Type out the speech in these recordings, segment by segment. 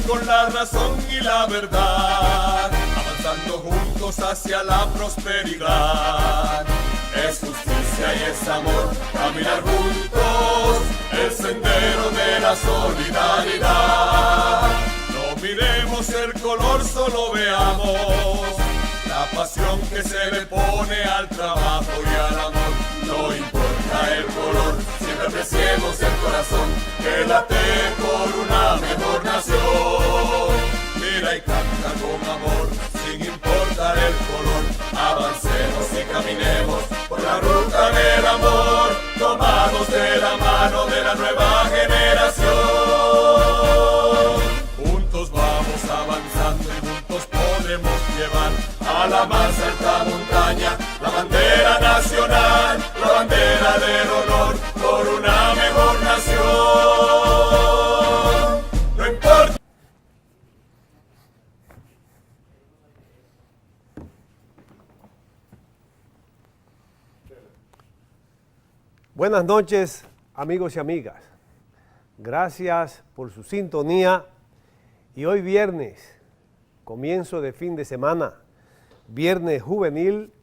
con la razón y la verdad, avanzando juntos hacia la prosperidad. Es justicia y es amor, caminar juntos el sendero de la solidaridad. No miremos el color, solo veamos la pasión que se le pone al trabajo y al amor. No importa el color, siempre apreciemos el corazón que late por una mejor nación. Mira y canta con amor, sin importar el color. Avancemos y caminemos por la ruta del amor, tomados de la mano de la nueva generación. Juntos vamos avanzando y juntos podremos llevar a la más alta montaña la bandera nacional, la bandera del honor por una mejor nación. No importa. Buenas noches, amigos y amigas. Gracias por su sintonía. Y hoy viernes, comienzo de fin de semana, viernes juvenil,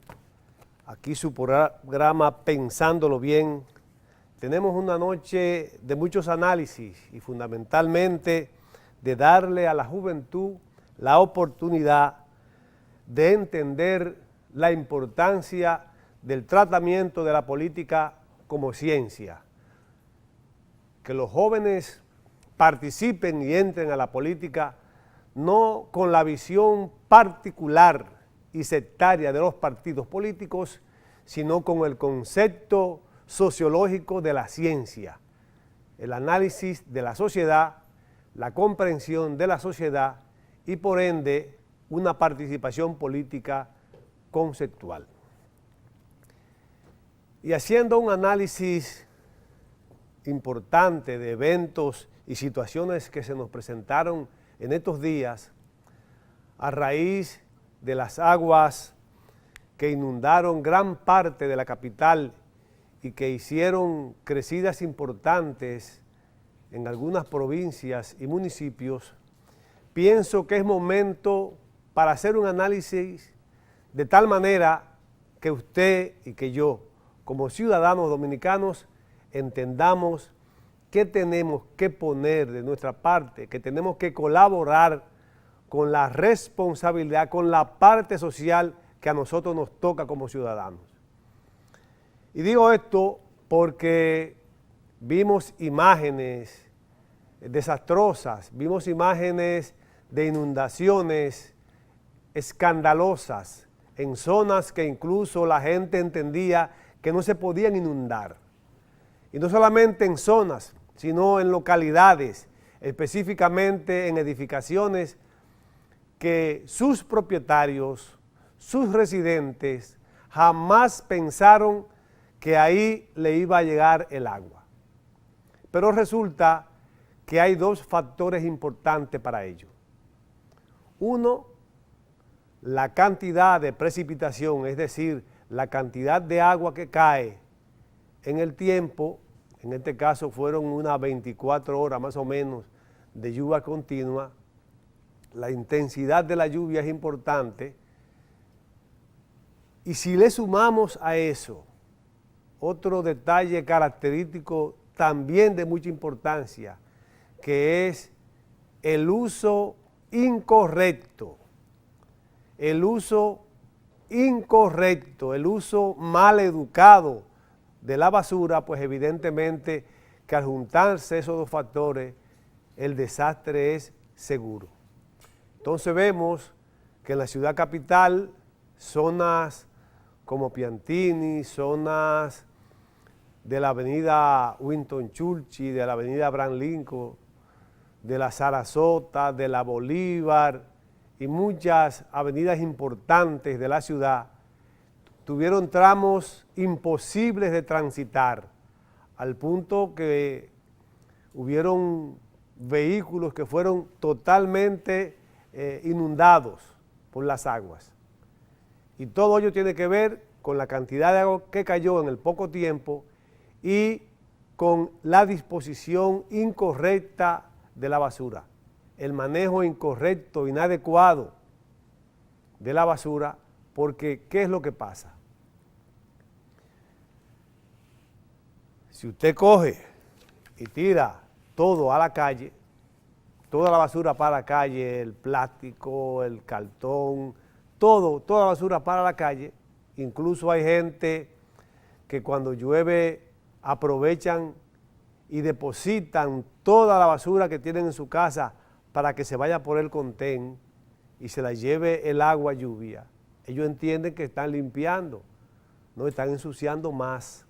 aquí su programa Pensándolo Bien. Tenemos una noche de muchos análisis y fundamentalmente de darle a la juventud la oportunidad de entender la importancia del tratamiento de la política como ciencia. Que los jóvenes participen y entren a la política no con la visión particular y sectaria de los partidos políticos, sino con el concepto sociológico de la ciencia, el análisis de la sociedad, la comprensión de la sociedad y por ende una participación política conceptual. Y haciendo un análisis importante de eventos y situaciones que se nos presentaron en estos días, a raíz de las aguas que inundaron gran parte de la capital y que hicieron crecidas importantes en algunas provincias y municipios, pienso que es momento para hacer un análisis de tal manera que usted y que yo, como ciudadanos dominicanos, entendamos qué tenemos que poner de nuestra parte, que tenemos que colaborar con la responsabilidad, con la parte social que a nosotros nos toca como ciudadanos. Y digo esto porque vimos imágenes desastrosas, vimos imágenes de inundaciones escandalosas en zonas que incluso la gente entendía que no se podían inundar. Y no solamente en zonas, sino en localidades, específicamente en edificaciones que sus propietarios, sus residentes, jamás pensaron que ahí le iba a llegar el agua. Pero resulta que hay dos factores importantes para ello. Uno, la cantidad de precipitación, es decir, la cantidad de agua que cae en el tiempo, en este caso fueron unas 24 horas más o menos de lluvia continua. La intensidad de la lluvia es importante. Y si le sumamos a eso otro detalle característico también de mucha importancia, que es el uso incorrecto, el uso mal educado de la basura, pues evidentemente que al juntarse esos dos factores, el desastre es seguro. Entonces vemos que en la ciudad capital, zonas como Piantini, zonas de la avenida Winston Churchill, de la avenida Abraham Lincoln, de la Sarasota, de la Bolívar y muchas avenidas importantes de la ciudad, tuvieron tramos imposibles de transitar, al punto que hubieron vehículos que fueron totalmente inundados por las aguas. Y todo ello tiene que ver con la cantidad de agua que cayó en el poco tiempo y con la disposición incorrecta de la basura. el manejo incorrecto, inadecuado de la basura, porque ¿qué es lo que pasa? Si usted coge y tira todo a la calle, toda la basura para la calle, el plástico, el cartón, toda la basura para la calle, incluso hay gente que cuando llueve aprovechan y depositan toda la basura que tienen en su casa para que se vaya por el contén y se la lleve el agua lluvia. Ellos entienden que están limpiando, no están ensuciando más,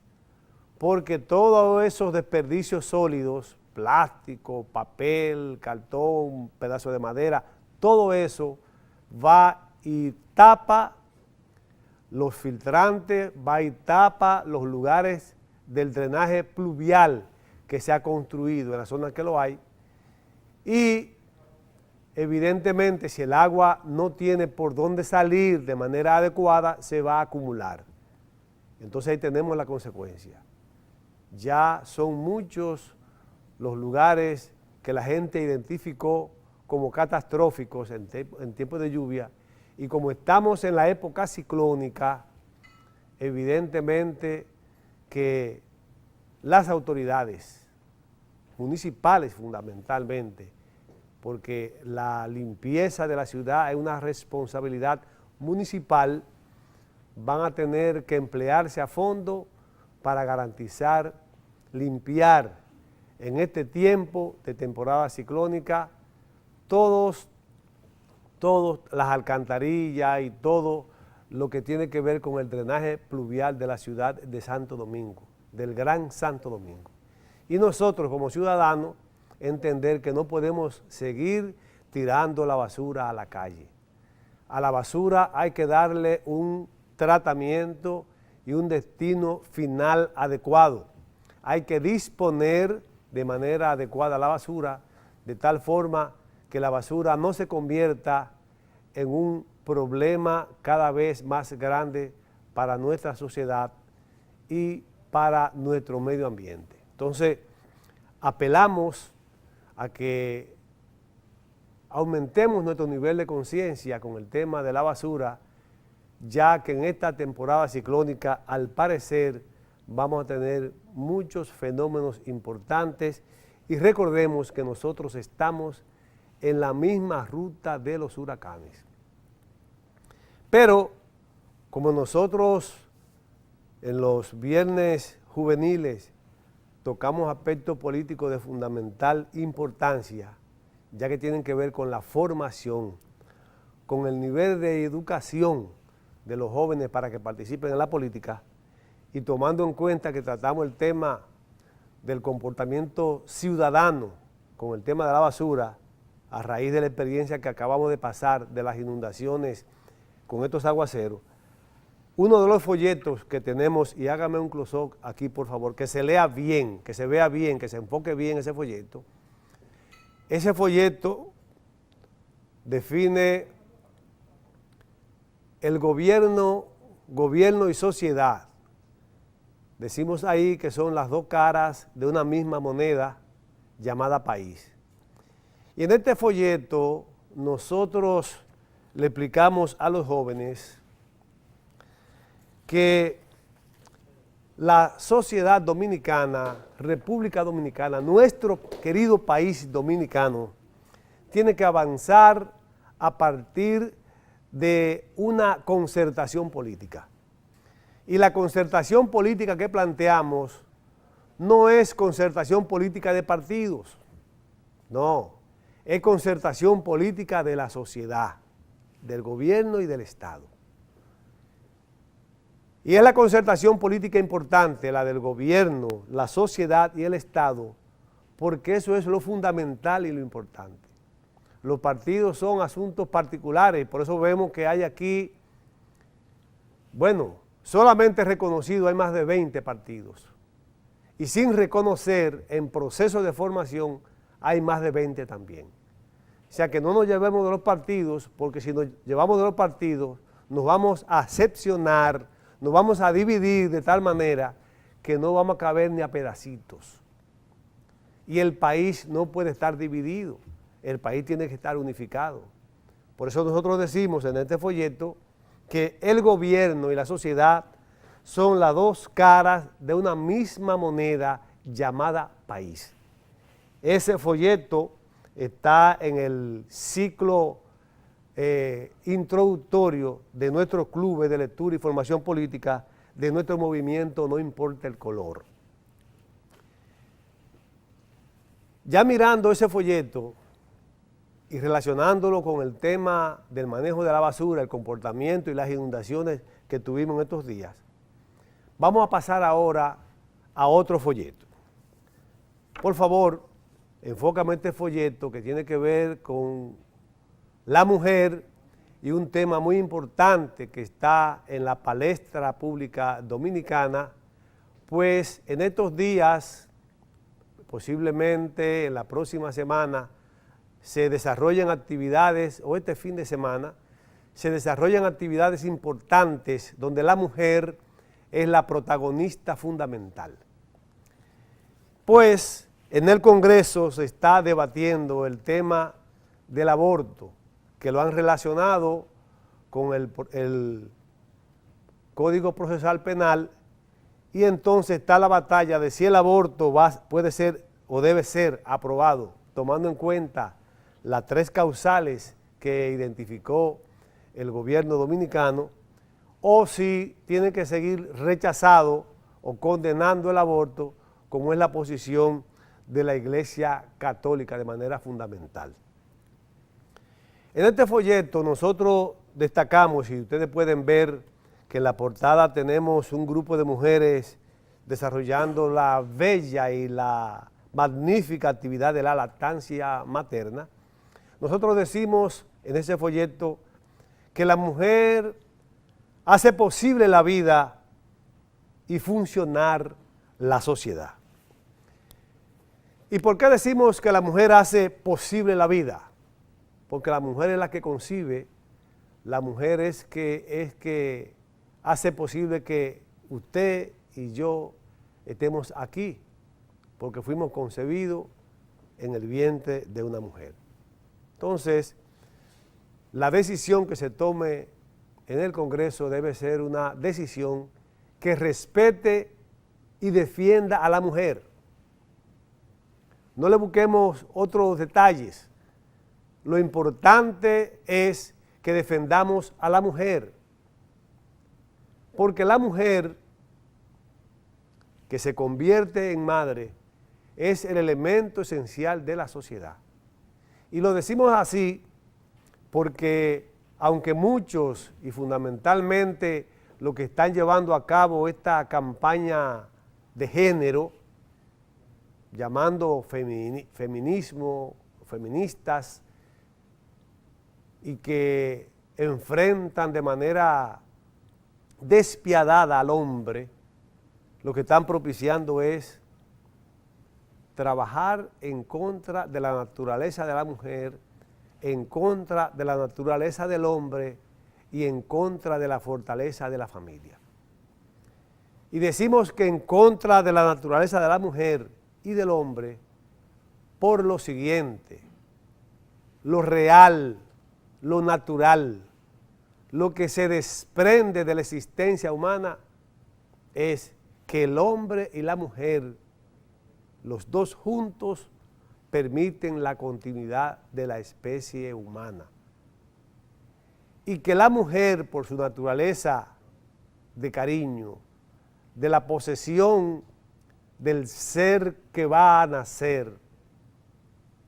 porque todos esos desperdicios sólidos, plástico, papel, cartón, pedazo de madera, todo eso va y tapa los filtrantes, va y tapa los lugares del drenaje pluvial que se ha construido en la zona que lo hay, y evidentemente si el agua no tiene por dónde salir de manera adecuada, se va a acumular. Entonces ahí tenemos la consecuencia. Ya son muchos los lugares que la gente identificó como catastróficos en tiempos de lluvia, y como estamos en la época ciclónica, evidentemente que las autoridades municipales fundamentalmente, porque la limpieza de la ciudad es una responsabilidad municipal, van a tener que emplearse a fondo para garantizar limpiar en este tiempo de temporada ciclónica todas las alcantarillas y todo lo que tiene que ver con el drenaje pluvial de la ciudad de Santo Domingo, del Gran Santo Domingo. Y nosotros como ciudadanos entender que no podemos seguir tirando la basura a la calle. A la basura hay que darle un tratamiento y un destino final adecuado. Hay que disponer de manera adecuada la basura, de tal forma que la basura no se convierta en un problema cada vez más grande para nuestra sociedad y para nuestro medio ambiente. Entonces, apelamos a que aumentemos nuestro nivel de conciencia con el tema de la basura, ya que en esta temporada ciclónica, al parecer, vamos a tener muchos fenómenos importantes, y recordemos que nosotros estamos en la misma ruta de los huracanes. Pero, como nosotros en los viernes juveniles tocamos aspectos políticos de fundamental importancia, ya que tienen que ver con la formación, con el nivel de educación de los jóvenes para que participen en la política, y tomando en cuenta que tratamos el tema del comportamiento ciudadano con el tema de la basura, a raíz de la experiencia que acabamos de pasar de las inundaciones con estos aguaceros, uno de los folletos que tenemos, y hágame un close-up aquí por favor, que se lea bien, que se vea bien, que se enfoque bien ese folleto. Ese folleto define el gobierno y sociedad. Decimos ahí que son las dos caras de una misma moneda llamada país. Y en este folleto nosotros le explicamos a los jóvenes que la sociedad dominicana, República Dominicana, nuestro querido país dominicano, tiene que avanzar a partir de una concertación política. Y la concertación política que planteamos no es concertación política de partidos, no, es concertación política de la sociedad, del gobierno y del Estado. Y es la concertación política importante, la del gobierno, la sociedad y el Estado, porque eso es lo fundamental y lo importante. Los partidos son asuntos particulares, por eso vemos que hay aquí, bueno, solamente reconocido hay más de 20 partidos. Y sin reconocer, en proceso de formación, hay más de 20 también. O sea que no nos llevemos de los partidos, porque si nos llevamos de los partidos, nos vamos a seccionar, nos vamos a dividir de tal manera que no vamos a caber ni a pedacitos. Y el país no puede estar dividido. el país tiene que estar unificado. Por eso nosotros decimos en este folleto que el gobierno y la sociedad son las dos caras de una misma moneda llamada país. Ese folleto está en el ciclo introductorio de nuestros clubes de lectura y formación política de nuestro movimiento No Importa el Color. Ya mirando ese folleto y relacionándolo con el tema del manejo de la basura, el comportamiento y las inundaciones que tuvimos en estos días, vamos a pasar ahora a otro folleto. Por favor, enfócame este folleto que tiene que ver con la mujer y un tema muy importante que está en la palestra pública dominicana, pues en estos días, posiblemente en la próxima semana, se desarrollan actividades, o este fin de semana, se desarrollan actividades importantes donde la mujer es la protagonista fundamental. Pues en el Congreso se está debatiendo el tema del aborto, que lo han relacionado con el Código Procesal Penal, y entonces está la batalla de si el aborto puede ser o debe ser aprobado, tomando en cuenta las 3 causales que identificó el gobierno dominicano, o si tiene que seguir rechazado o condenando el aborto, como es la posición de la Iglesia Católica de manera fundamental. En este folleto nosotros destacamos, y ustedes pueden ver que en la portada tenemos un grupo de mujeres desarrollando la bella y la magnífica actividad de la lactancia materna. Nosotros decimos en ese folleto que la mujer hace posible la vida y funcionar la sociedad. ¿Y por qué decimos que la mujer hace posible la vida? Porque la mujer es la que concibe, la mujer es que hace posible que usted y yo estemos aquí, porque fuimos concebidos en el vientre de una mujer. Entonces, la decisión que se tome en el Congreso debe ser una decisión que respete y defienda a la mujer. No le busquemos otros detalles. Lo importante es que defendamos a la mujer, porque la mujer que se convierte en madre es el elemento esencial de la sociedad. Y lo decimos así porque aunque muchos y fundamentalmente los que están llevando a cabo esta campaña de género, llamando feminismo, feministas, y que enfrentan de manera despiadada al hombre, lo que están propiciando es trabajar en contra de la naturaleza de la mujer, en contra de la naturaleza del hombre y en contra de la fortaleza de la familia. Y decimos que en contra de la naturaleza de la mujer y del hombre por lo siguiente: lo real, lo natural, lo que se desprende de la existencia humana es que el hombre y la mujer, los dos juntos, permiten la continuidad de la especie humana. Y que la mujer, por su naturaleza de cariño, de la posesión del ser que va a nacer,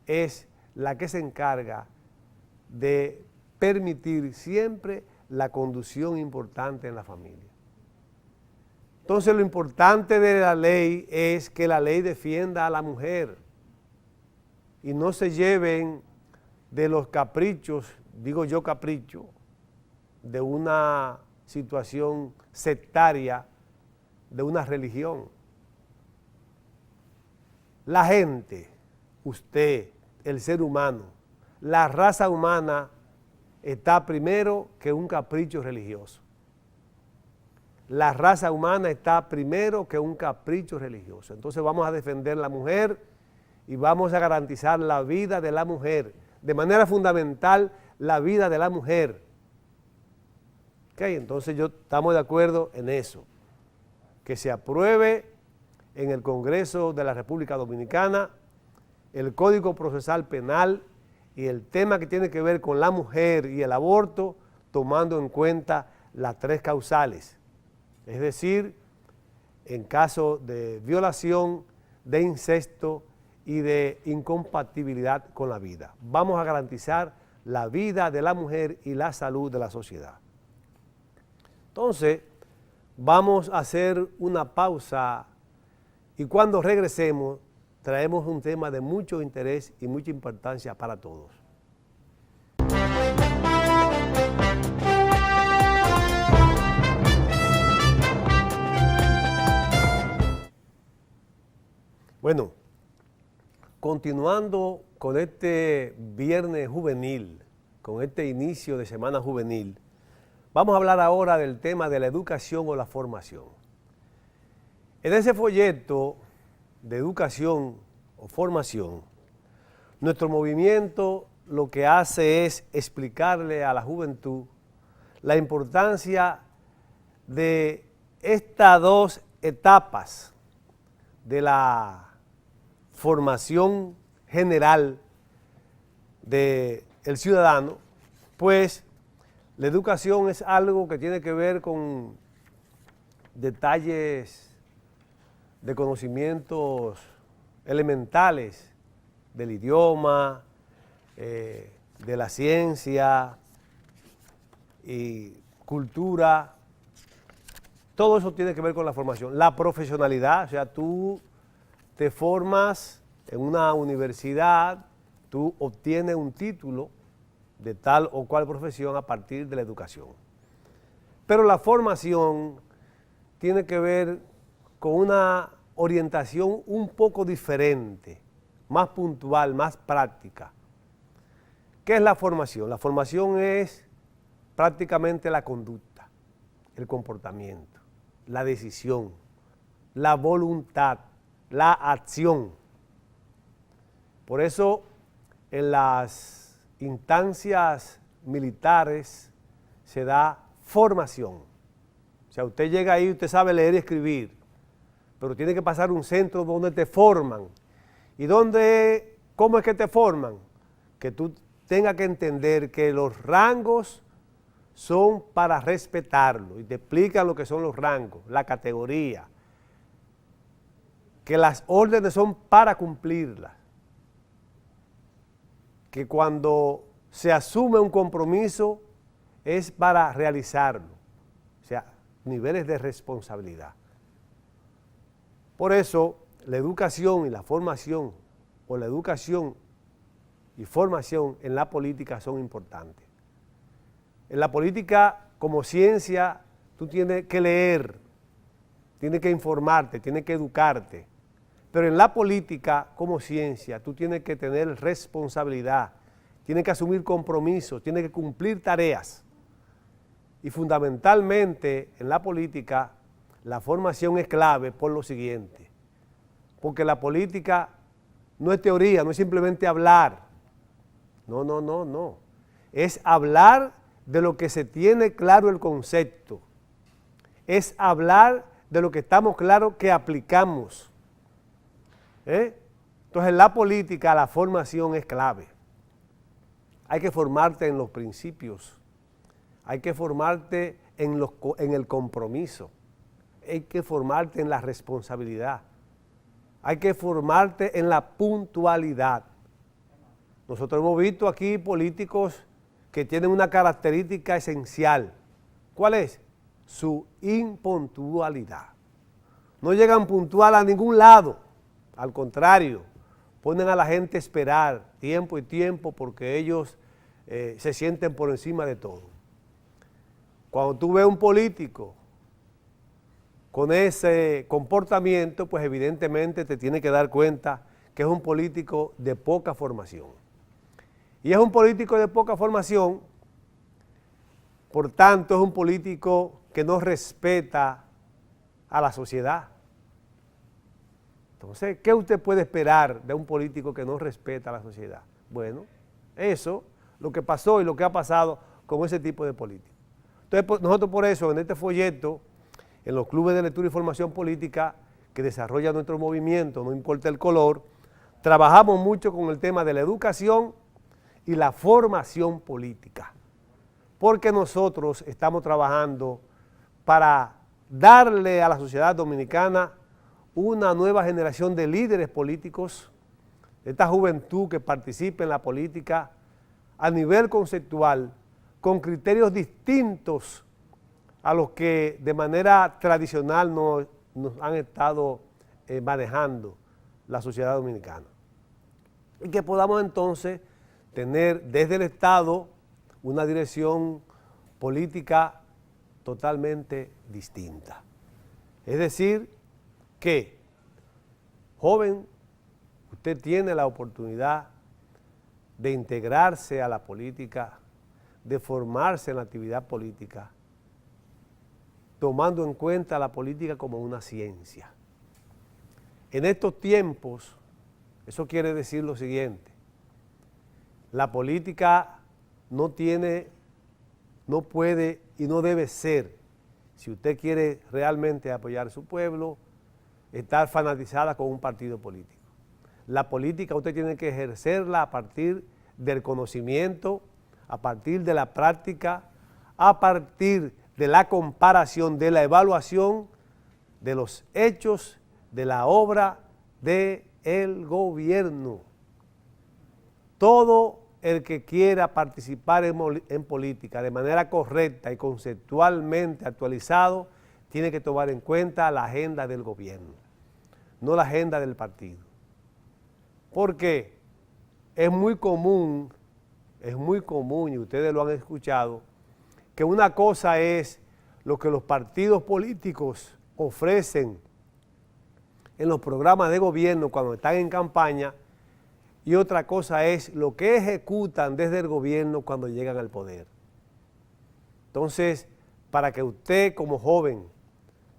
es la que se encarga de permitir siempre la conducción importante en la familia. Entonces, lo importante de la ley es que la ley defienda a la mujer y no se lleven de los caprichos, digo yo capricho, de una situación sectaria, de una religión. La gente, usted, el ser humano, la raza humana está primero que un capricho religioso. La raza humana está primero que un capricho religioso. Entonces vamos a defender a la mujer y vamos a garantizar la vida de la mujer, de manera fundamental la vida de la mujer. Okay, entonces estamos de acuerdo en eso, que se apruebe en el Congreso de la República Dominicana el Código Procesal Penal y el tema que tiene que ver con la mujer y el aborto, tomando en cuenta las 3 causales, es decir, en caso de violación, de incesto y de incompatibilidad con la vida. Vamos a garantizar la vida de la mujer y la salud de la sociedad. Entonces, vamos a hacer una pausa y cuando regresemos traemos un tema de mucho interés y mucha importancia para todos. Bueno, continuando con este viernes juvenil, con este inicio de semana juvenil, vamos a hablar ahora del tema de la educación o la formación. En ese folleto de educación o formación, nuestro movimiento lo que hace es explicarle a la juventud la importancia de estas 2 etapas de la formación general del ciudadano, pues la educación es algo que tiene que ver con detalles de conocimientos elementales del idioma, de la ciencia y cultura. Todo eso tiene que ver con la formación. La profesionalidad, o sea, tú te formas en una universidad, tú obtienes un título de tal o cual profesión a partir de la educación. Pero la formación tiene que ver con una orientación un poco diferente, más puntual, más práctica. ¿Qué es la formación? La formación es prácticamente la conducta, el comportamiento, la decisión, la voluntad, la acción. Por eso, en las instancias militares se da formación. O sea, usted llega ahí, usted sabe leer y escribir, pero tiene que pasar un centro donde te forman. ¿Y cómo es que te forman? Que tú tengas que entender que los rangos son para respetarlo, y te explican lo que son los rangos, la categoría, que las órdenes son para cumplirlas, que cuando se asume un compromiso es para realizarlo, o sea, niveles de responsabilidad. Por eso, la educación y la formación, o la educación y formación en la política son importantes. En la política, como ciencia, tú tienes que leer, tienes que informarte, tienes que educarte. Pero en la política, como ciencia, tú tienes que tener responsabilidad, tienes que asumir compromisos, tienes que cumplir tareas. Y fundamentalmente, en la política, la formación es clave por lo siguiente. Porque la política no es teoría, no es simplemente hablar. No. Es hablar de lo que se tiene claro el concepto. Es hablar de lo que estamos claros que aplicamos. Entonces, en la política la formación es clave. Hay que formarte en los principios, hay que formarte en el compromiso, hay que formarte en la responsabilidad, hay que formarte en la puntualidad. Nosotros hemos visto aquí políticos que tienen una característica esencial. ¿Cuál es? Su impuntualidad. No llegan puntual a ningún lado. Al contrario, ponen a la gente a esperar tiempo y tiempo porque ellos se sienten por encima de todo. Cuando tú ves un político con ese comportamiento, pues evidentemente te tienes que dar cuenta que es un político de poca formación. Y es un político de poca formación, por tanto es un político que no respeta a la sociedad. Entonces, ¿qué usted puede esperar de un político que no respeta a la sociedad? Bueno, Eso, lo que pasó y lo que ha pasado con ese tipo de política. Entonces, nosotros por eso, en este folleto, en los clubes de lectura y formación política que desarrolla nuestro movimiento, no importa el color, trabajamos mucho con el tema de la educación y la formación política, porque nosotros estamos trabajando para darle a la sociedad dominicana una nueva generación de líderes políticos, esta juventud que participe en la política a nivel conceptual, con criterios distintos a los que de manera tradicional nos han estado manejando la sociedad dominicana. Y que podamos entonces tener desde el Estado una dirección política totalmente distinta. Es decir, que, joven, usted tiene la oportunidad de integrarse a la política, de formarse en la actividad política, tomando en cuenta la política como una ciencia. En estos tiempos, eso quiere decir lo siguiente: la política no tiene, no puede y no debe ser, si usted quiere realmente apoyar a su pueblo, estar fanatizada con un partido político. La política usted tiene que ejercerla a partir del conocimiento, a partir de la práctica, a partir de la comparación, de la evaluación de los hechos, de la obra del gobierno. Todo el que quiera participar en política de manera correcta y conceptualmente actualizado, tiene que tomar en cuenta la agenda del gobierno, no la agenda del partido. Porque es muy común, y ustedes lo han escuchado, que una cosa es lo que los partidos políticos ofrecen en los programas de gobierno cuando están en campaña, y otra cosa es lo que ejecutan desde el gobierno cuando llegan al poder. Entonces, para que usted como joven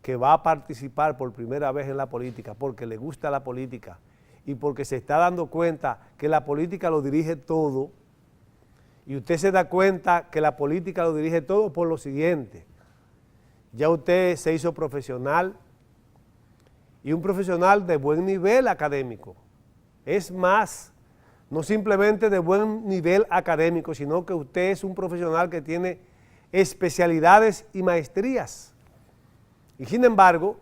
que va a participar por primera vez en la política, porque le gusta la política y porque se está dando cuenta que la política lo dirige todo, y usted se da cuenta que la política lo dirige todo por lo siguiente: ya usted se hizo profesional, y un profesional de buen nivel académico. Es más, no simplemente de buen nivel académico, sino que usted es un profesional que tiene especialidades y maestrías. Y sin embargo,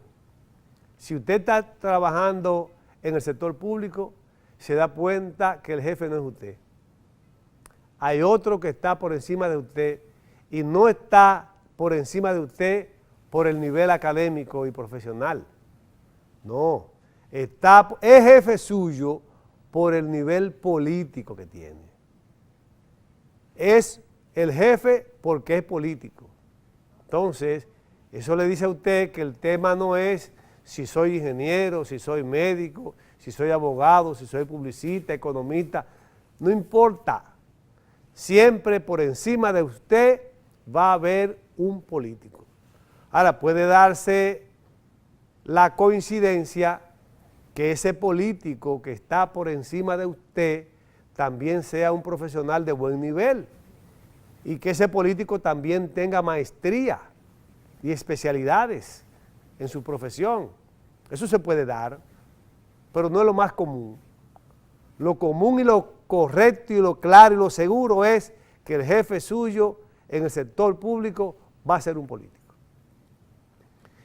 si usted está trabajando en el sector público, se da cuenta que el jefe no es usted. Hay otro que está por encima de usted, y no está por encima de usted por el nivel académico y profesional. No, es jefe suyo por el nivel político que tiene. Es el jefe porque es político. Entonces, eso le dice a usted que el tema no es si soy ingeniero, si soy médico, si soy abogado, si soy publicista, economista, no importa. Siempre por encima de usted va a haber un político. Ahora, puede darse la coincidencia que ese político que está por encima de usted también sea un profesional de buen nivel, y que ese político también tenga maestría y especialidades en su profesión. Eso se puede dar, pero no es lo más común. Lo común y lo correcto y lo claro y lo seguro es que el jefe suyo en el sector público va a ser un político.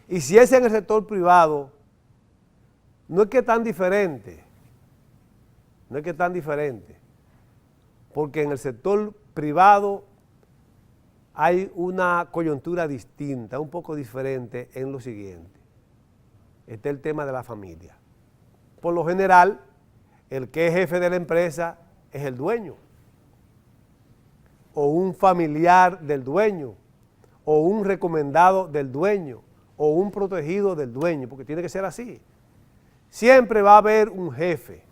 Y si es en el sector privado, no es que tan diferente, porque en el sector privado hay una coyuntura distinta, un poco diferente en lo siguiente. Está el tema de la familia. Por lo general, el que es jefe de la empresa es el dueño, o un familiar del dueño, o un recomendado del dueño, o un protegido del dueño, porque tiene que ser así. Siempre va a haber un jefe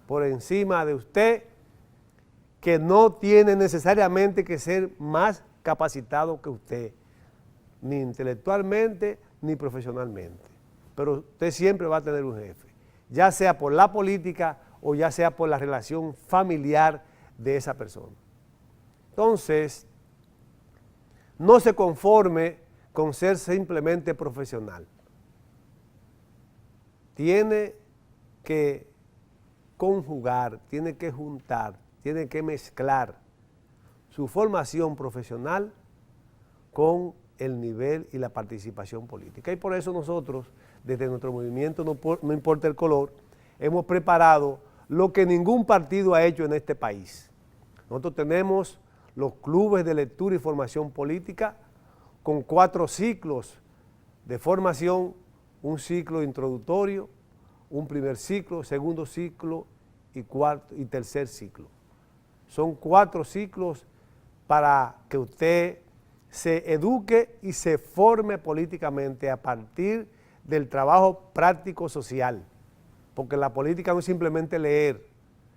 por encima de usted que no tiene necesariamente que ser más capacitado que usted, ni intelectualmente ni profesionalmente. Pero usted siempre va a tener un jefe, ya sea por la política o ya sea por la relación familiar de esa persona. Entonces, no se conforme con ser simplemente profesional. Tiene que conjugar, tiene que juntar, tiene que mezclar su formación profesional con el nivel y la participación política. Y por eso nosotros, desde nuestro movimiento No Importa el Color, hemos preparado lo que ningún partido ha hecho en este país. Nosotros tenemos los clubes de lectura y formación política con 4 ciclos de formación, un ciclo introductorio, un primer ciclo, segundo ciclo y tercer ciclo. Son 4 ciclos para que usted se eduque y se forme políticamente a partir del trabajo práctico social, porque la política no es simplemente leer,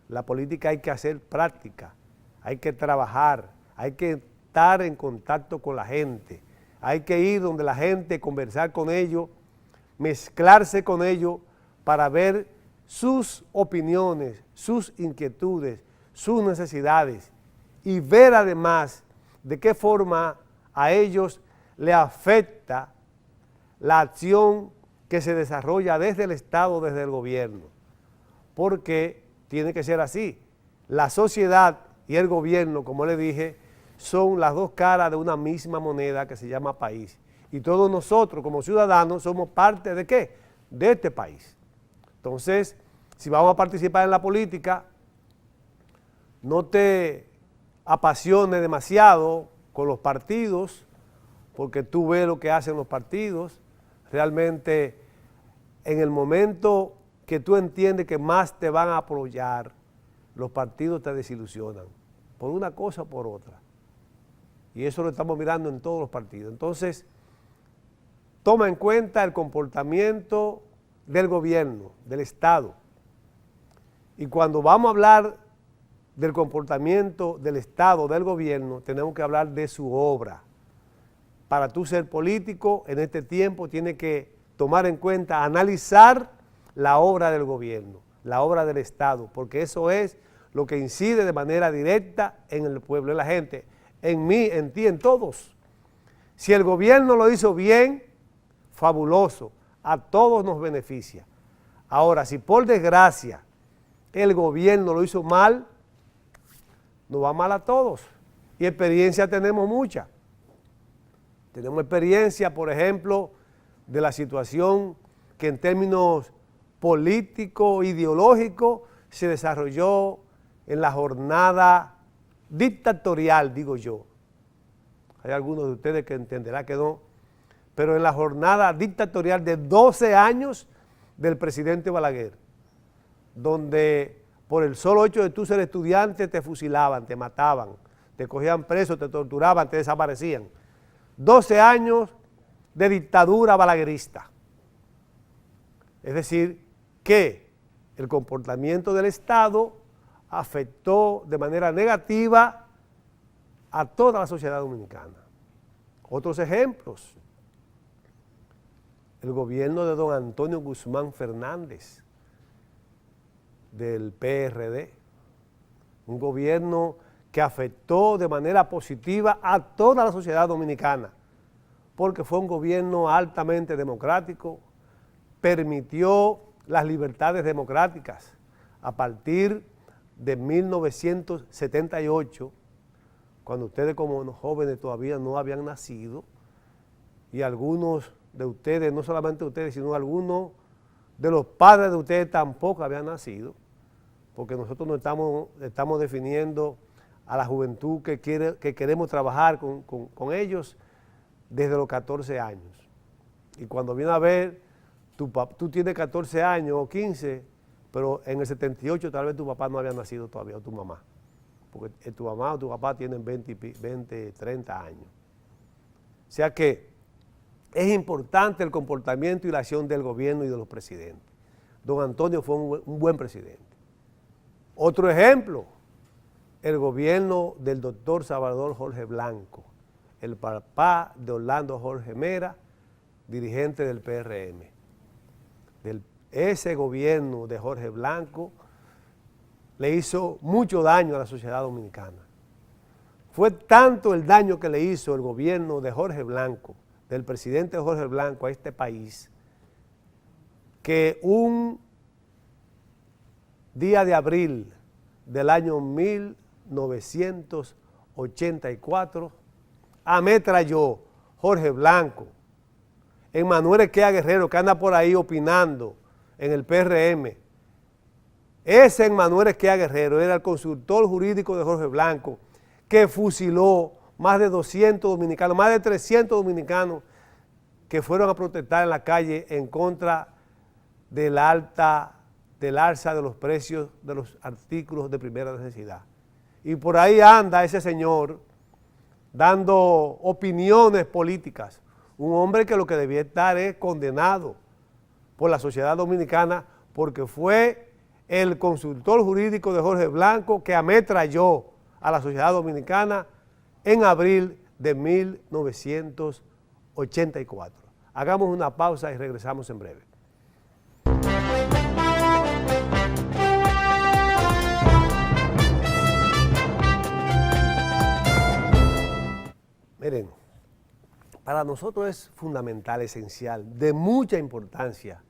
la política hay que hacer práctica, hay que trabajar, hay que estar en contacto con la gente, hay que ir donde la gente, conversar con ellos, mezclarse con ellos para ver sus opiniones, sus inquietudes, sus necesidades y ver además de qué forma a ellos le afecta la acción que se desarrolla desde el Estado, desde el gobierno, porque tiene que ser así. La sociedad y el gobierno, como le dije, son las 2 caras de una misma moneda que se llama país. Y todos nosotros como ciudadanos somos parte ¿de qué? De este país. Entonces, si vamos a participar en la política, no te apasiones demasiado con los partidos, porque tú ves lo que hacen los partidos. Realmente, en el momento que tú entiendes que más te van a apoyar, los partidos te desilusionan, por una cosa o por otra. Y eso lo estamos mirando en todos los partidos. Entonces, toma en cuenta el comportamiento del gobierno, del Estado. Y cuando vamos a hablar del comportamiento del Estado, del gobierno, tenemos que hablar de su obra. Para tú ser político en este tiempo tienes que tomar en cuenta, analizar la obra del gobierno, la obra del Estado, porque eso es lo que incide de manera directa en el pueblo, en la gente, en mí, en ti, en todos. Si el gobierno lo hizo bien, fabuloso, a todos nos beneficia. Ahora, si por desgracia el gobierno lo hizo mal, nos va mal a todos. Y experiencia tenemos mucha. Tenemos experiencia, por ejemplo, de la situación que en términos políticos, ideológicos, se desarrolló en la jornada dictatorial, digo yo. Hay algunos de ustedes que entenderán que no, pero en la jornada dictatorial de 12 años del presidente Balaguer, donde por el solo hecho de tú ser estudiante te fusilaban, te mataban, te cogían preso, te torturaban, te desaparecían. 12 años de dictadura balaguerista. Es decir, que el comportamiento del Estado afectó de manera negativa a toda la sociedad dominicana. Otros ejemplos, el gobierno de don Antonio Guzmán Fernández, del PRD, un gobierno que afectó de manera positiva a toda la sociedad dominicana, porque fue un gobierno altamente democrático, permitió las libertades democráticas a partir de 1978, cuando ustedes como jóvenes todavía no habían nacido, y algunos de ustedes, no solamente ustedes, sino algunos de los padres de ustedes tampoco habían nacido, porque nosotros no estamos definiendo a la juventud que queremos trabajar con ellos desde los 14 años. Y cuando viene a ver, tú tienes 14 años o 15, pero en el 78 tal vez tu papá no había nacido todavía, o tu mamá, porque tu mamá o tu papá tienen 20, 30 años. O sea que es importante el comportamiento y la acción del gobierno y de los presidentes. Don Antonio fue un buen presidente. Otro ejemplo, el gobierno del doctor Salvador Jorge Blanco, el papá de Orlando Jorge Mera, dirigente del PRM. Ese gobierno de Jorge Blanco le hizo mucho daño a la sociedad dominicana. Fue tanto el daño que le hizo el gobierno de Jorge Blanco, del presidente Jorge Blanco a este país, que un día de abril del año 1984 ametralló Jorge Blanco, Emmanuel Esquea Guerrero, que anda por ahí opinando en el PRM. Ese Emmanuel Esquea Guerrero era el consultor jurídico de Jorge Blanco, que fusiló más de 200 dominicanos, más de 300 dominicanos que fueron a protestar en la calle en contra del alza de los precios de los artículos de primera necesidad. Y por ahí anda ese señor dando opiniones políticas, un hombre que lo que debía estar es condenado por la sociedad dominicana porque fue el consultor jurídico de Jorge Blanco que ametralló a la sociedad dominicana en abril de 1984. Hagamos una pausa y regresamos en breve. Miren, para nosotros es fundamental, esencial, de mucha importancia,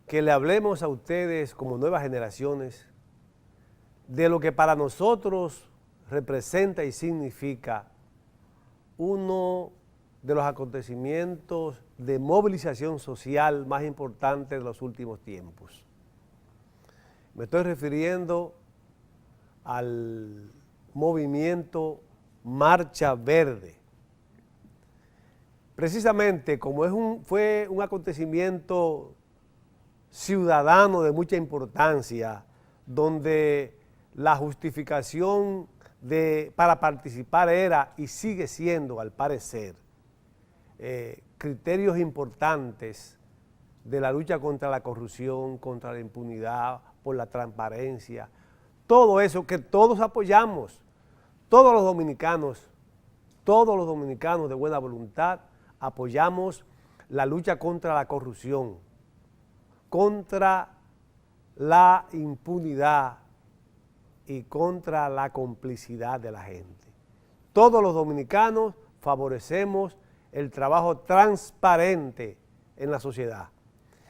que le hablemos a ustedes como nuevas generaciones de lo que para nosotros representa y significa uno de los acontecimientos de movilización social más importantes de los últimos tiempos. Me estoy refiriendo al movimiento Marcha Verde. Precisamente como fue un acontecimiento ciudadano de mucha importancia, donde la justificación para participar era y sigue siendo, al parecer, criterios importantes de la lucha contra la corrupción, contra la impunidad, por la transparencia, todo eso que todos apoyamos, todos los dominicanos de buena voluntad, apoyamos la lucha contra la corrupción, contra la impunidad y contra la complicidad de la gente. Todos los dominicanos favorecemos el trabajo transparente en la sociedad.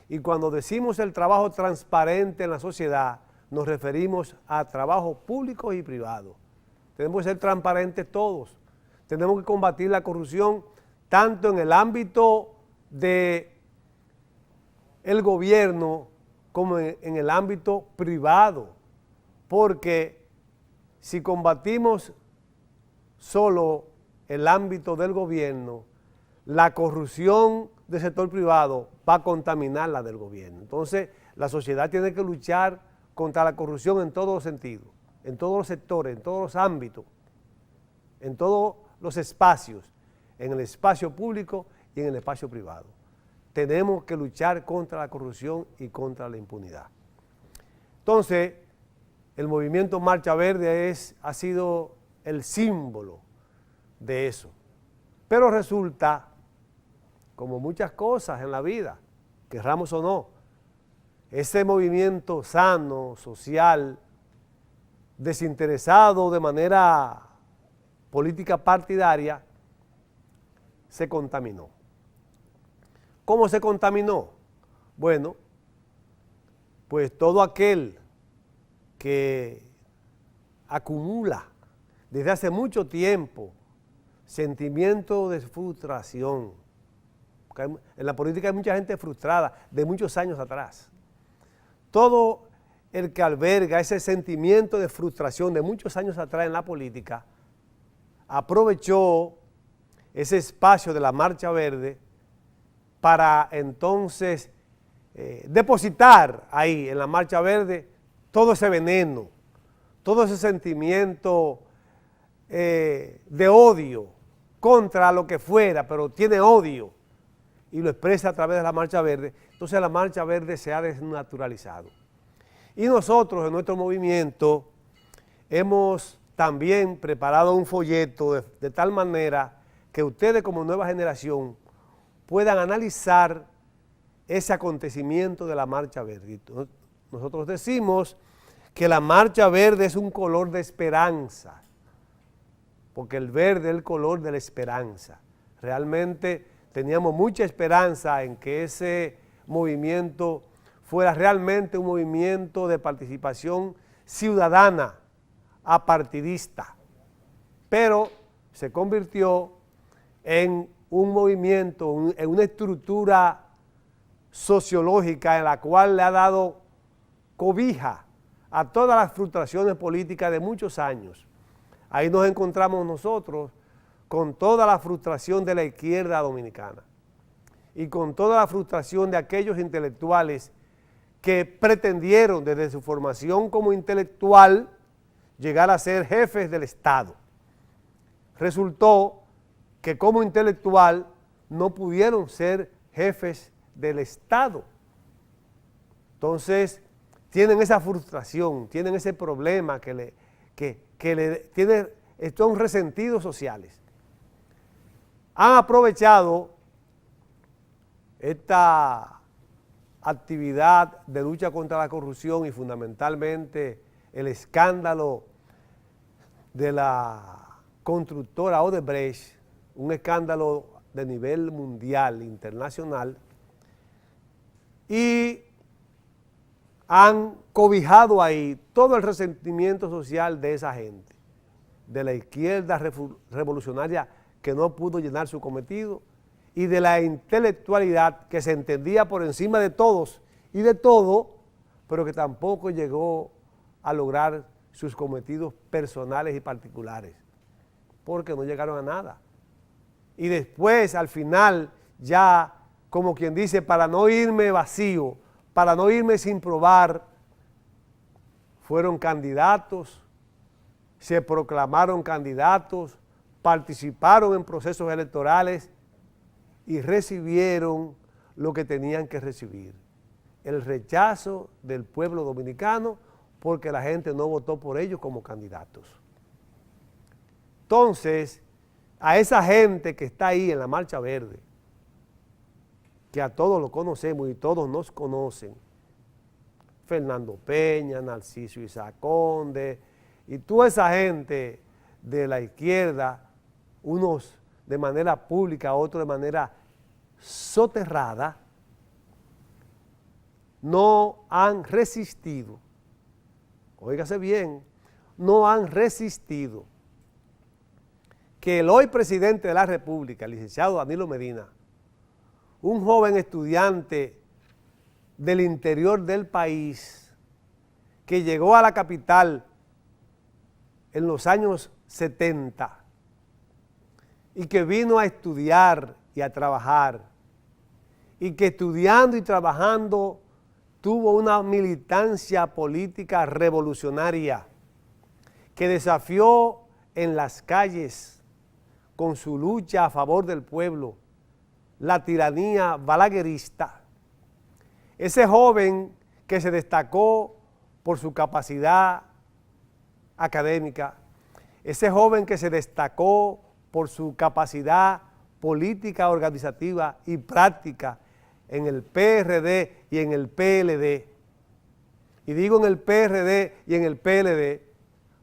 Y cuando decimos el trabajo transparente en la sociedad, nos referimos a trabajos públicos y privados. Tenemos que ser transparentes todos. Tenemos que combatir la corrupción tanto en el ámbito del gobierno como en el ámbito privado, porque si combatimos solo el ámbito del gobierno, la corrupción del sector privado va a contaminar la del gobierno. Entonces, la sociedad tiene que luchar contra la corrupción en todos los sentidos, en todos los sectores, en todos los ámbitos, en todos los espacios, en el espacio público y en el espacio privado. Tenemos que luchar contra la corrupción y contra la impunidad. Entonces, el movimiento Marcha Verde ha sido el símbolo de eso. Pero resulta, como muchas cosas en la vida, querramos o no, ese movimiento sano, social, desinteresado de manera política partidaria, se contaminó. ¿Cómo se contaminó? Bueno, pues todo aquel que acumula desde hace mucho tiempo sentimiento de frustración. En la política hay mucha gente frustrada de muchos años atrás. Todo el que alberga ese sentimiento de frustración de muchos años atrás en la política, aprovechó ese espacio de la Marcha Verde para entonces depositar ahí en la Marcha Verde todo ese veneno, todo ese sentimiento de odio contra lo que fuera, pero tiene odio y lo expresa a través de la Marcha Verde. Entonces la Marcha Verde se ha desnaturalizado. Y nosotros en nuestro movimiento hemos también preparado un folleto de tal manera que ustedes como nueva generación puedan analizar ese acontecimiento de la Marcha Verde. Nosotros decimos que la marcha verde es un color de esperanza, porque el verde es el color de la esperanza. Realmente teníamos mucha esperanza en que ese movimiento fuera realmente un movimiento de participación ciudadana, apartidista, pero se convirtió en un movimiento, en una estructura sociológica en la cual le ha dado cobija a todas las frustraciones políticas de muchos años. Ahí nos encontramos nosotros con toda la frustración de la izquierda dominicana y con toda la frustración de aquellos intelectuales que pretendieron desde su formación como intelectual llegar a ser jefes del Estado. Resultó que como intelectual no pudieron ser jefes del Estado. Entonces, tienen esa frustración, tienen ese problema que le tiene, son resentidos sociales. Han aprovechado esta actividad de lucha contra la corrupción y fundamentalmente el escándalo de la constructora Odebrecht, un escándalo de nivel mundial, internacional, y han cobijado ahí todo el resentimiento social de esa gente, de la izquierda revolucionaria que no pudo llenar su cometido y de la intelectualidad que se entendía por encima de todos y de todo, pero que tampoco llegó a lograr sus cometidos personales y particulares, porque no llegaron a nada. Y después, al final, ya, como quien dice, para no irme vacío, para no irme sin probar, fueron candidatos, se proclamaron candidatos, participaron en procesos electorales y recibieron lo que tenían que recibir, el rechazo del pueblo dominicano porque la gente no votó por ellos como candidatos. Entonces, a esa gente que está ahí en la Marcha Verde, que a todos lo conocemos y todos nos conocen, Fernando Peña, Narciso Isaac Conde y toda esa gente de la izquierda, unos de manera pública, otros de manera soterrada, no han resistido, óigase bien, no han resistido que el hoy presidente de la República, el licenciado Danilo Medina, un joven estudiante del interior del país que llegó a la capital en los años 70 y que vino a estudiar y a trabajar y que estudiando y trabajando tuvo una militancia política revolucionaria que desafió en las calles con su lucha a favor del pueblo la tiranía balaguerista. Ese joven que se destacó por su capacidad académica, ese joven que se destacó por su capacidad política, organizativa y práctica en el PRD y en el PLD. Y digo en el PRD y en el PLD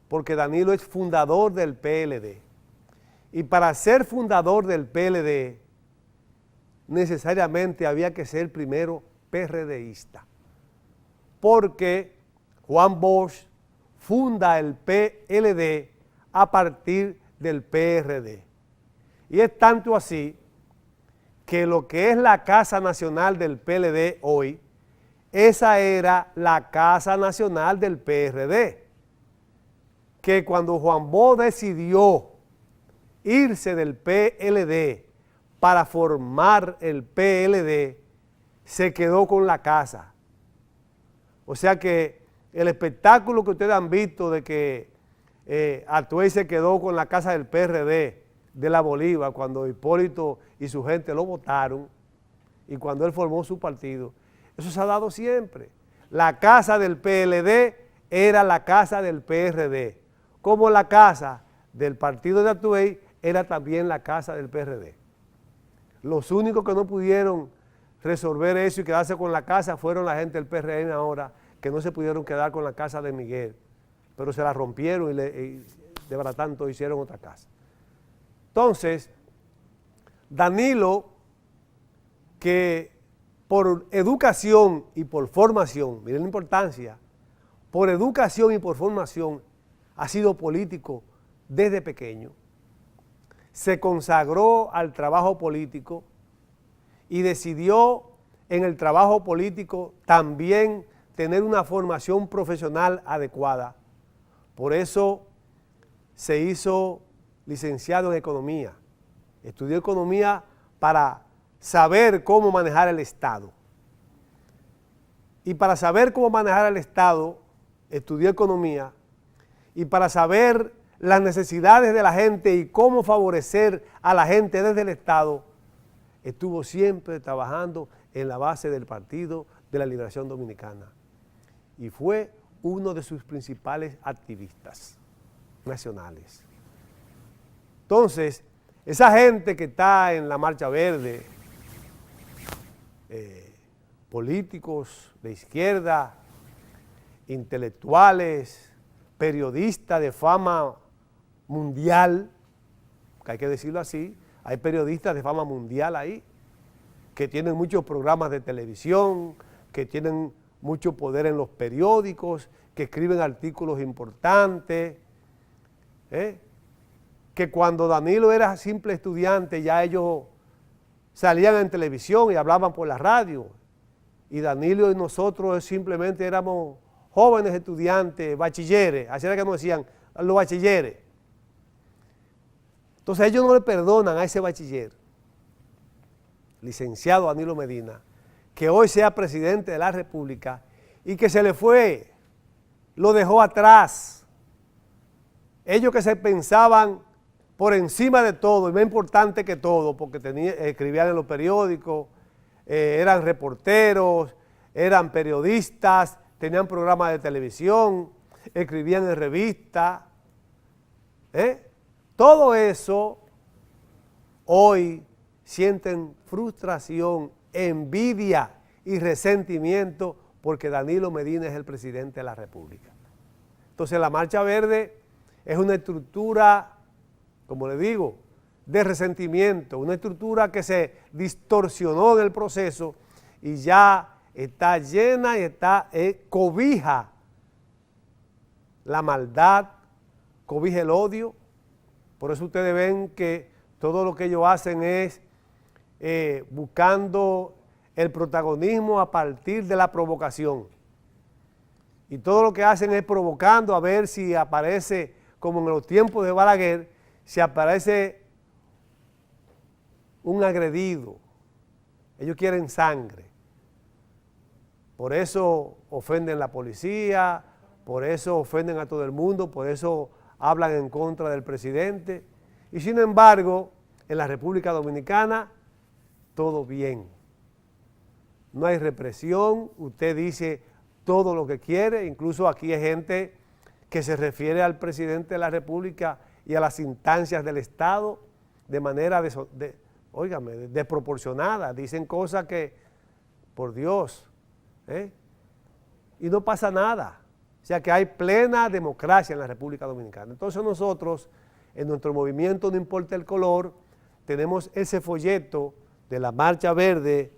porque Danilo es fundador del PLD. Y para ser fundador del PLD, necesariamente había que ser primero PRDista. Porque Juan Bosch funda el PLD a partir del PRD. Y es tanto así que lo que es la Casa Nacional del PLD hoy, esa era la Casa Nacional del PRD. Que cuando Juan Bosch decidió irse del PLD para formar el PLD, se quedó con la casa. O sea que el espectáculo que ustedes han visto de que Atuey se quedó con la casa del PRD de la Bolívar cuando Hipólito y su gente lo votaron y cuando él formó su partido, eso se ha dado siempre. La casa del PLD era la casa del PRD, como la casa del partido de Atuey era también la casa del PRD. Los únicos que no pudieron resolver eso y quedarse con la casa fueron la gente del PRM ahora, que no se pudieron quedar con la casa de Miguel, pero se la rompieron y de verdad tanto hicieron otra casa. Entonces, Danilo, que por educación y por formación, miren la importancia, por educación y por formación ha sido político desde pequeño, se consagró al trabajo político y decidió en el trabajo político también tener una formación profesional adecuada. Por eso se hizo licenciado en economía, estudió economía para saber cómo manejar el Estado. Y para saber cómo manejar el Estado, estudió economía, y para saber las necesidades de la gente y cómo favorecer a la gente desde el Estado, estuvo siempre trabajando en la base del Partido de la Liberación Dominicana. Y fue uno de sus principales activistas nacionales. Entonces, esa gente que está en la Marcha Verde, políticos de izquierda, intelectuales, periodistas de fama mundial, que hay que decirlo así, hay periodistas de fama mundial ahí, que tienen muchos programas de televisión, que tienen mucho poder en los periódicos, que escriben artículos importantes, que cuando Danilo era simple estudiante ya ellos salían en televisión y hablaban por la radio, y Danilo y nosotros simplemente éramos jóvenes estudiantes, bachilleres, así era que nos decían, los bachilleres. Entonces ellos no le perdonan a ese bachiller, licenciado Danilo Medina, que hoy sea presidente de la República y que se le fue, lo dejó atrás. Ellos que se pensaban por encima de todo y más importante que todo, porque escribían en los periódicos, eran reporteros, eran periodistas, tenían programas de televisión, escribían en revistas. Todo eso hoy sienten frustración, envidia y resentimiento porque Danilo Medina es el presidente de la República. Entonces la Marcha Verde es una estructura, como le digo, de resentimiento, una estructura que se distorsionó en el proceso y ya está llena y cobija la maldad, cobija el odio. Por eso ustedes ven que todo lo que ellos hacen es buscando el protagonismo a partir de la provocación. Y todo lo que hacen es provocando a ver si aparece, como en los tiempos de Balaguer, si aparece un agredido. Ellos quieren sangre. Por eso ofenden a la policía, por eso ofenden a todo el mundo, por eso hablan en contra del presidente. Y sin embargo, en la República Dominicana, todo bien. No hay represión, usted dice todo lo que quiere, incluso aquí hay gente que se refiere al presidente de la República y a las instancias del Estado de manera desproporcionada. Dicen cosas que, por Dios, y no pasa nada. O sea que hay plena democracia en la República Dominicana. Entonces nosotros, en nuestro movimiento No Importa el Color, tenemos ese folleto de la Marcha Verde,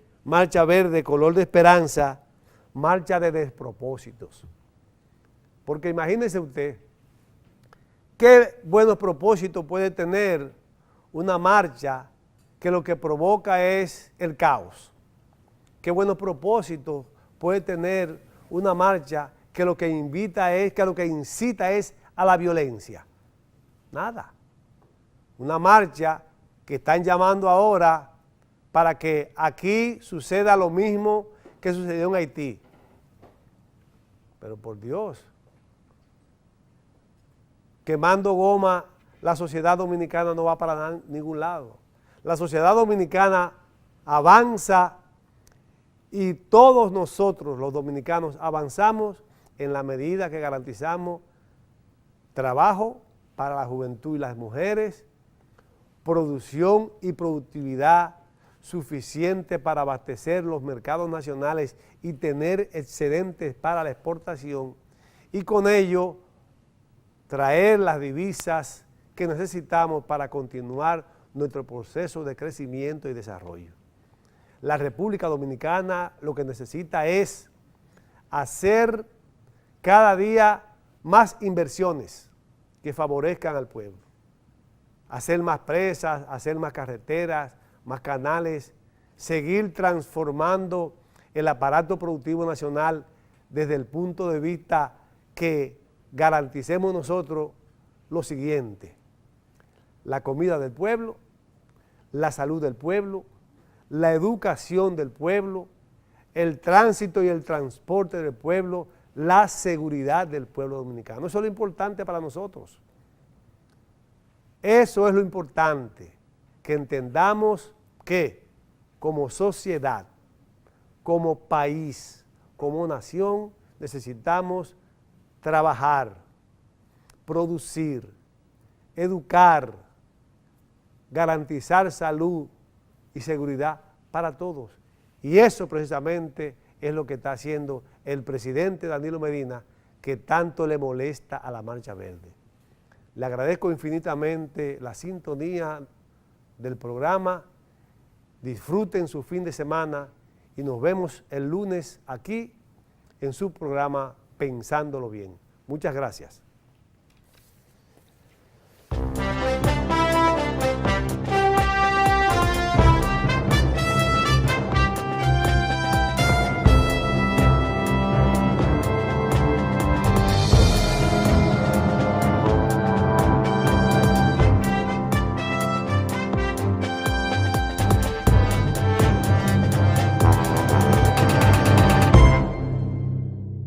color de esperanza, marcha de despropósitos. Porque imagínese usted, qué buenos propósitos puede tener una marcha que lo que provoca es el caos. Qué buenos propósitos puede tener una marcha que lo que incita es a la violencia. Nada. Una marcha que están llamando ahora para que aquí suceda lo mismo que sucedió en Haití. Pero por Dios, quemando goma, la sociedad dominicana no va para ningún lado. La sociedad dominicana avanza y todos nosotros, los dominicanos, avanzamos en la medida que garantizamos trabajo para la juventud y las mujeres, producción y productividad suficiente para abastecer los mercados nacionales y tener excedentes para la exportación y con ello traer las divisas que necesitamos para continuar nuestro proceso de crecimiento y desarrollo. La República Dominicana lo que necesita es hacer cada día más inversiones que favorezcan al pueblo. Hacer más presas, hacer más carreteras, más canales, seguir transformando el aparato productivo nacional desde el punto de vista que garanticemos nosotros lo siguiente: la comida del pueblo, la salud del pueblo, la educación del pueblo, el tránsito y el transporte del pueblo, la seguridad del pueblo dominicano. Eso es lo importante para nosotros. Eso es lo importante, que entendamos que como sociedad, como país, como nación, necesitamos trabajar, producir, educar, garantizar salud y seguridad para todos. Y eso precisamente es lo que está haciendo el presidente Danilo Medina, que tanto le molesta a la Marcha Verde. Le agradezco infinitamente la sintonía del programa. Disfruten su fin de semana y nos vemos el lunes aquí en su programa Pensándolo Bien. Muchas gracias.